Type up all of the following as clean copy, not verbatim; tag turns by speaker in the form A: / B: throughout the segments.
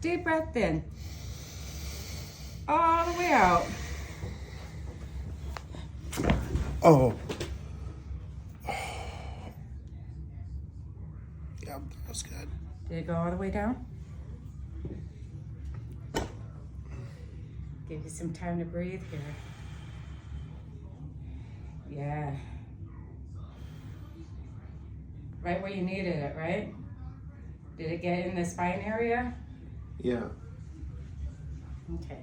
A: Deep breath in. All the way out.
B: Oh. Yeah, that was good.
A: Did it go all the way down? Give you some time to breathe here. Yeah. Right where you needed it, right? Did it get in the spine area?
B: Yeah.
A: Okay.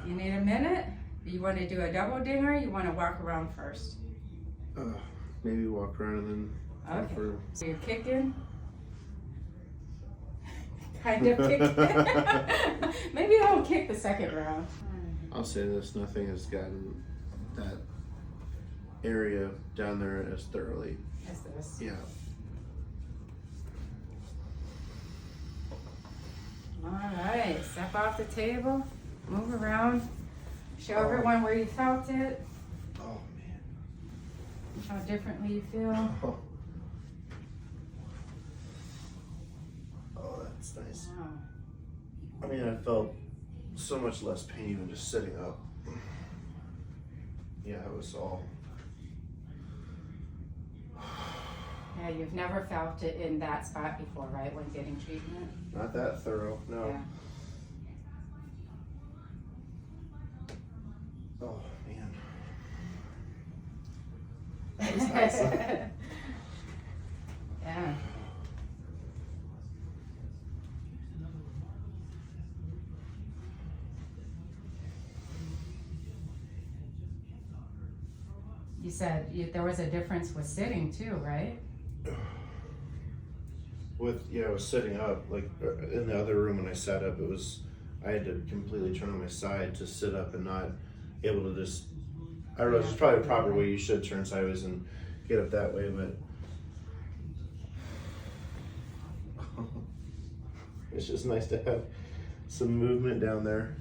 A: You need a minute? You want to do a double dinger? You want to walk around first?
B: Maybe walk around and then.
A: Okay.
B: For...
A: So you're kicking? Kind of kicking. Maybe don't kick the second round.
B: I'll say this, nothing has gotten that area down there as thoroughly.
A: As this.
B: Yeah.
A: All right, step off the table, move around, show everyone where you felt it,
B: Oh, man.
A: how differently you feel.
B: Oh, that's nice.
A: Wow.
B: I mean, I felt so much less pain even just sitting up. Yeah, it was all.
A: Yeah, you've never felt it in that spot before, right, when getting treatment?
B: Not that thorough, no.
A: Yeah.
B: Oh, man. That was nice.
A: Yeah. You said there was a difference with sitting too, right?
B: I was sitting up, like in the other room when I sat up, I had to completely turn on my side to sit up and not able to just, I realize it's probably a proper way you should turn sideways and get up that way, but it's just nice to have some movement down there.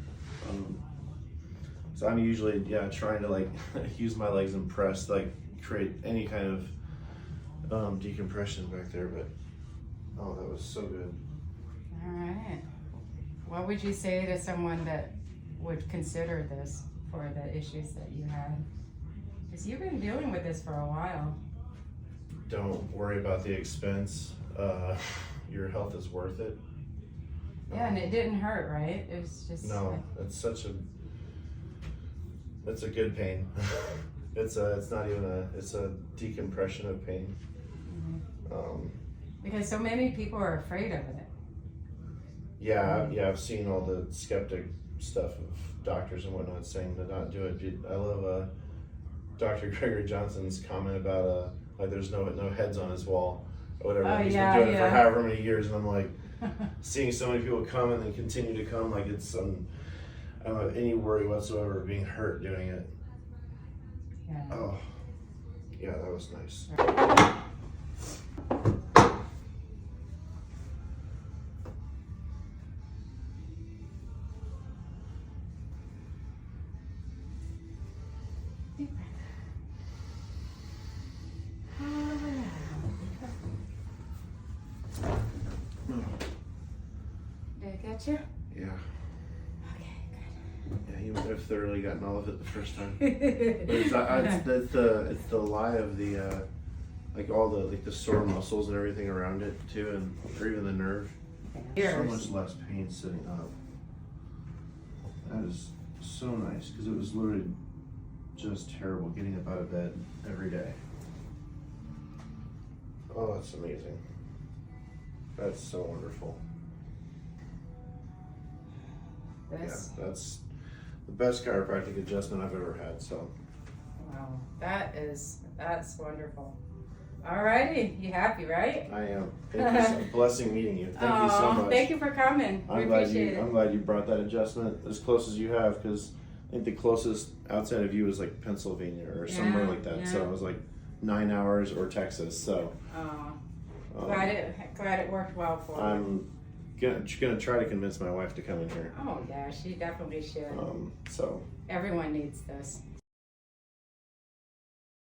B: So I'm usually, trying to like use my legs and press, like create any kind of decompression back there, but oh, that was so good.
A: All right. What would you say to someone that would consider this for the issues that you had? Because you've been dealing with this for a while.
B: Don't worry about the expense. Your health is worth it.
A: Yeah, and it didn't hurt, right? It was just...
B: No, it's a good pain. It's a decompression of pain.
A: Mm-hmm. Because so many people are afraid of it.
B: Yeah, I've seen all the skeptic stuff of doctors and whatnot saying to not do it. I love Dr. Gregory Johnson's comment about like there's no heads on his wall or whatever.
A: Oh,
B: He's been doing it for however many years, and I'm like seeing so many people come and then continue to come, like it's I don't have any worry whatsoever of being hurt doing it.
A: Yeah.
B: Oh, yeah, that was nice.
A: Deep breath. All the way out. Did it get you?
B: Yeah.
A: Okay,
B: Yeah, you might have thoroughly gotten all of it the first time. But it's the lie of the like all the the sore muscles and everything around it too, and or even the nerve.
A: good.
B: So much less pain sitting up. That is so nice because it was literally just terrible getting up out of bed every day. Oh, that's amazing. That's so wonderful.
A: This.
B: Yeah, that's the best chiropractic adjustment I've ever had. So.
A: Wow, that's wonderful. Alrighty, you happy, right?
B: I am. Thank you. So, blessing meeting you. Thank you so much.
A: Thank you for coming. We appreciate it.
B: I'm glad you brought that adjustment as close as you have, because I think the closest outside of you is like Pennsylvania or somewhere like that. Yeah. So it was like 9 hours or Texas. So.
A: Glad it worked well for you.
B: I'm gonna try to convince my wife to come in here.
A: Oh yeah, she definitely should.
B: So.
A: Everyone needs this.